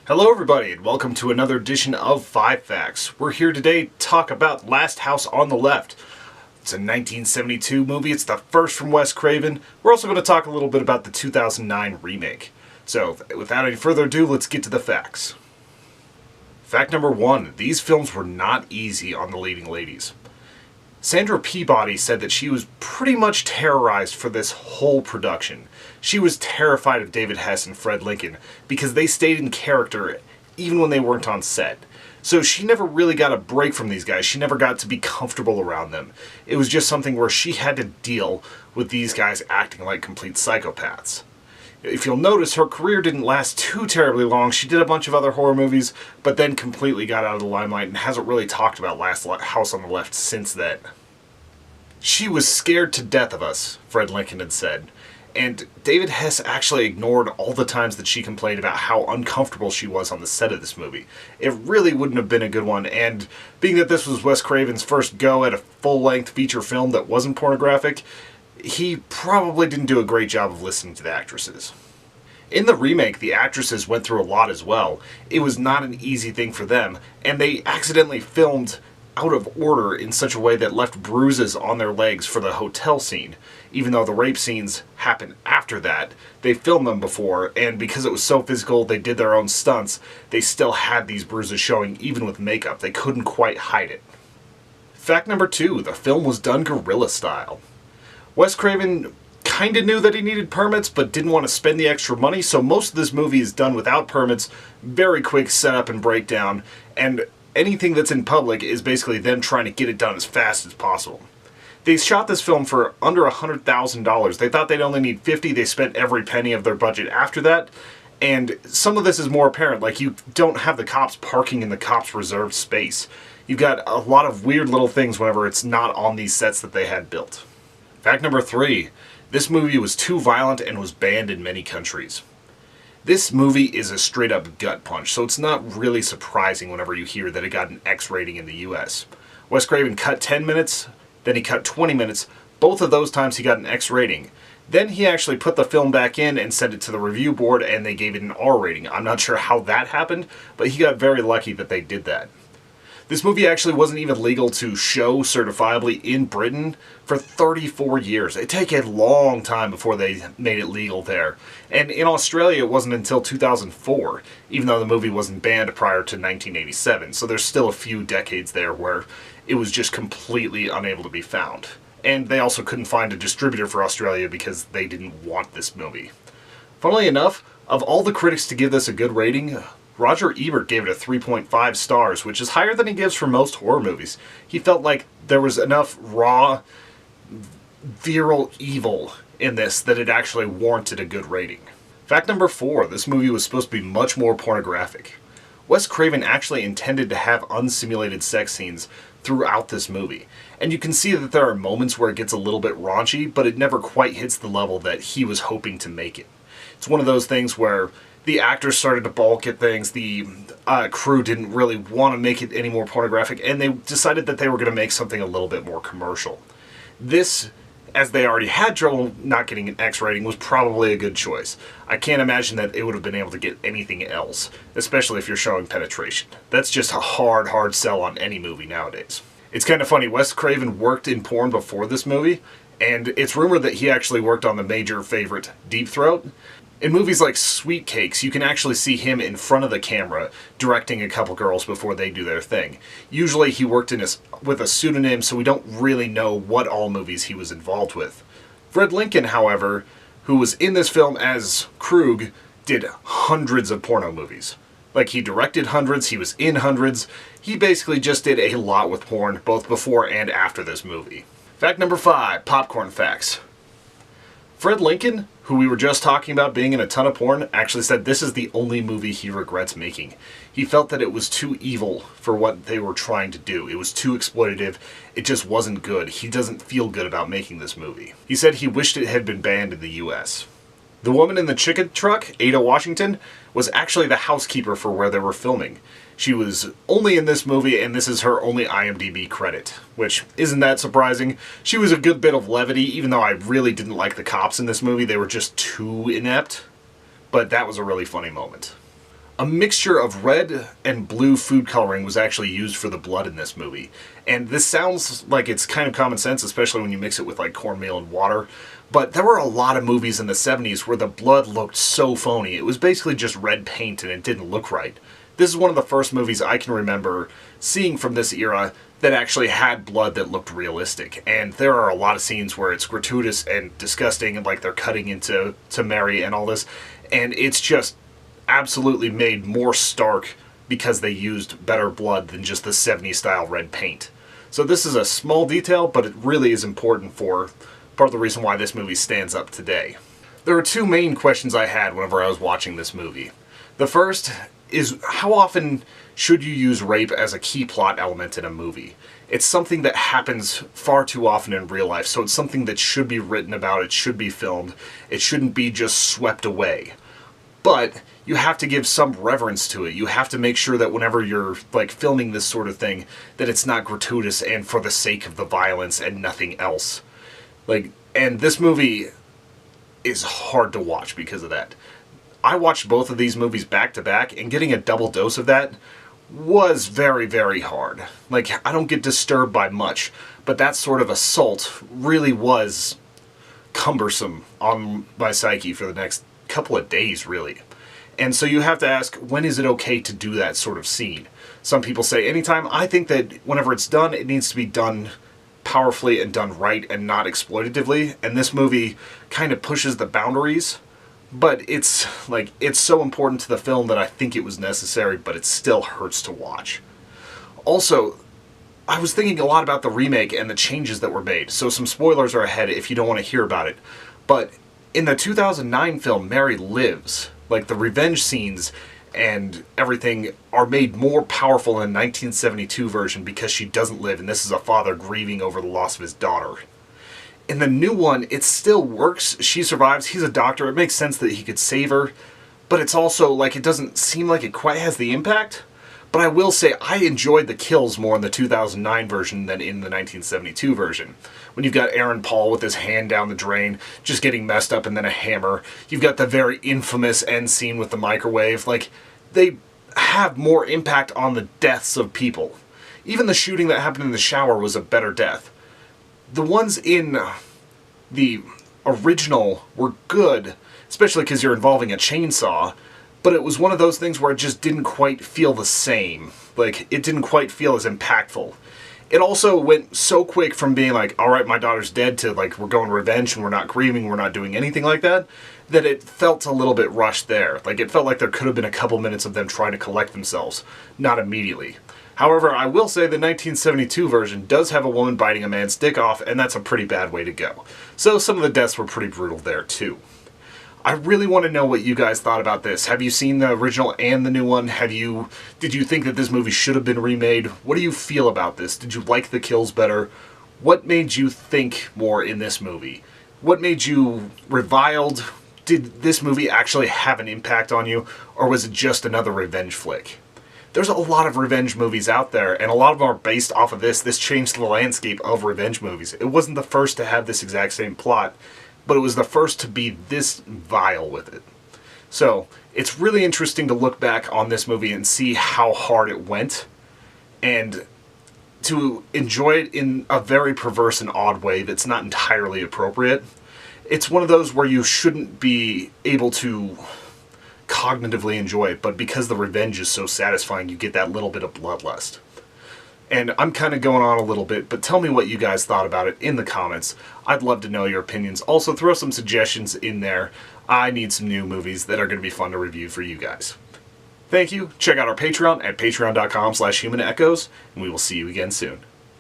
Hello everybody and welcome to another edition of 5 Facts. We're here today to talk about Last House on the Left. It's a 1972 movie, it's the first from Wes Craven. We're also going to talk a little bit about the 2009 remake. So, without any further ado, let's get to the facts. Fact number 1, these films were not easy on the leading ladies. Sandra Peabody said that she was pretty much terrorized for this whole production. She was terrified of David Hess and Fred Lincoln because they stayed in character even when they weren't on set. So she never really got a break from these guys. She never got to be comfortable around them. It was just something where she had to deal with these guys acting like complete psychopaths. If you'll notice, her career didn't last too terribly long. She did a bunch of other horror movies, but then completely got out of the limelight and hasn't really talked about Last House on the Left since then. She was scared to death of us, Fred Lincoln had said. And David Hess actually ignored all the times that she complained about how uncomfortable she was on the set of this movie. It really wouldn't have been a good one, and being that this was Wes Craven's first go at a full-length feature film that wasn't pornographic, he probably didn't do a great job of listening to the actresses. In the remake, the actresses went through a lot as well. It was not an easy thing for them, and they accidentally filmed out of order in such a way that left bruises on their legs for the hotel scene. Even though the rape scenes happen after that, they filmed them before, and because it was so physical, they did their own stunts, they still had these bruises showing even with makeup. They couldn't quite hide it. Fact number 2, the film was done guerrilla style. Wes Craven kinda knew that he needed permits, but didn't want to spend the extra money, so most of this movie is done without permits, very quick setup and breakdown, and anything that's in public is basically them trying to get it done as fast as possible. They shot this film for under $100,000. They thought they'd only need 50. They spent every penny of their budget after that. And some of this is more apparent. Like, you don't have the cops parking in the cops' reserved space. You've got a lot of weird little things whenever it's not on these sets that they had built. Fact number 3. This movie was too violent and was banned in many countries. This movie is a straight-up gut punch, so it's not really surprising whenever you hear that it got an X rating in the US. Wes Craven cut 10 minutes, then he cut 20 minutes. Both of those times he got an X rating. Then he actually put the film back in and sent it to the review board and they gave it an R rating. I'm not sure how that happened, but he got very lucky that they did that. This movie actually wasn't even legal to show certifiably in Britain for 34 years. It took a long time before they made it legal there. And in Australia it wasn't until 2004, even though the movie wasn't banned prior to 1987. So there's still a few decades there where it was just completely unable to be found. And they also couldn't find a distributor for Australia because they didn't want this movie. Funnily enough, of all the critics to give this a good rating, Roger Ebert gave it a 3.5 stars, which is higher than he gives for most horror movies. He felt like there was enough raw, virile evil in this that it actually warranted a good rating. Fact number 4, this movie was supposed to be much more pornographic. Wes Craven actually intended to have unsimulated sex scenes throughout this movie. And you can see that there are moments where it gets a little bit raunchy, but it never quite hits the level that he was hoping to make it. It's one of those things where the actors started to balk at things, the crew didn't really want to make it any more pornographic, and they decided that they were going to make something a little bit more commercial. This, as they already had trouble not getting an X rating, was probably a good choice. I can't imagine that it would have been able to get anything else, especially if you're showing penetration. That's just a hard sell on any movie nowadays. It's kind of funny, Wes Craven worked in porn before this movie, and it's rumored that he actually worked on the major favorite, Deep Throat. In movies like Sweet Cakes, you can actually see him in front of the camera directing a couple girls before they do their thing. Usually he worked with a pseudonym, so we don't really know what all movies he was involved with. Fred Lincoln, however, who was in this film as Krug, did hundreds of porno movies. Like, he directed hundreds, he was in hundreds. He basically just did a lot with porn, both before and after this movie. Fact number 5, popcorn facts. Fred Lincoln, who we were just talking about being in a ton of porn, actually said this is the only movie he regrets making. He felt that it was too evil for what they were trying to do. It was too exploitative. It just wasn't good. He doesn't feel good about making this movie. He said he wished it had been banned in the US. The woman in the chicken truck, Ada Washington, was actually the housekeeper for where they were filming. She was only in this movie, and this is her only IMDb credit, which isn't that surprising. She was a good bit of levity, even though I really didn't like the cops in this movie. They were just too inept, but that was a really funny moment. A mixture of red and blue food coloring was actually used for the blood in this movie. And this sounds like it's kind of common sense, especially when you mix it with like cornmeal and water. But there were a lot of movies in the 70s where the blood looked so phony. It was basically just red paint and it didn't look right. This is one of the first movies I can remember seeing from this era that actually had blood that looked realistic. And there are a lot of scenes where it's gratuitous and disgusting, and like they're cutting into Mary and all this. And it's just absolutely made more stark because they used better blood than just the 70s style red paint. So this is a small detail, but it really is important for part of the reason why this movie stands up today. There are two main questions I had whenever I was watching this movie. The first is, how often should you use rape as a key plot element in a movie? It's something that happens far too often in real life, so it's something that should be written about, it should be filmed, it shouldn't be just swept away. But you have to give some reverence to it. You have to make sure that whenever you're like filming this sort of thing, that it's not gratuitous and for the sake of the violence and nothing else. And this movie is hard to watch because of that. I watched both of these movies back to back, and getting a double dose of that was very, very hard. I don't get disturbed by much, but that sort of assault really was cumbersome on my psyche for the next couple of days, really. And so you have to ask, when is it okay to do that sort of scene? Some people say anytime. I think that whenever it's done, it needs to be done powerfully and done right and not exploitatively. And this movie kind of pushes the boundaries, but it's so important to the film that I think it was necessary, but it still hurts to watch. Also, I was thinking a lot about the remake and the changes that were made, so some spoilers are ahead if you don't want to hear about it. But in the 2009 film, Mary Lives, the revenge scenes and everything are made more powerful in the 1972 version because she doesn't live, and this is a father grieving over the loss of his daughter. In the new one, it still works. She survives. He's a doctor. It makes sense that he could save her, but it's also it doesn't seem like it quite has the impact. But I will say I enjoyed the kills more in the 2009 version than in the 1972 version. When you've got Aaron Paul with his hand down the drain, just getting messed up, and then a hammer. You've got the very infamous end scene with the microwave. They have more impact on the deaths of people. Even the shooting that happened in the shower was a better death. The ones in the original were good, especially because you're involving a chainsaw, but it was one of those things where it just didn't quite feel the same. It didn't quite feel as impactful. It also went so quick from being alright, my daughter's dead, to we're going revenge and we're not grieving, we're not doing anything like that, that it felt a little bit rushed there. It felt like there could have been a couple minutes of them trying to collect themselves, not immediately. However, I will say the 1972 version does have a woman biting a man's dick off, and that's a pretty bad way to go. So some of the deaths were pretty brutal there too. I really want to know what you guys thought about this. Have you seen the original and the new one? Did you think that this movie should have been remade? What do you feel about this? Did you like the kills better? What made you think more in this movie? What made you reviled? Did this movie actually have an impact on you, or was it just another revenge flick? There's a lot of revenge movies out there, and a lot of them are based off of this. This changed the landscape of revenge movies. It wasn't the first to have this exact same plot, but it was the first to be this vile with it. So, it's really interesting to look back on this movie and see how hard it went, and to enjoy it in a very perverse and odd way that's not entirely appropriate. It's one of those where you shouldn't be able to cognitively enjoy it, but because the revenge is so satisfying, you get that little bit of bloodlust. And I'm kind of going on a little bit, but tell me what you guys thought about it in the comments. I'd love to know your opinions. Also, throw some suggestions in there. I need some new movies that are going to be fun to review for you guys. Thank you. Check out our Patreon at patreon.com/humanechoes, and we will see you again soon.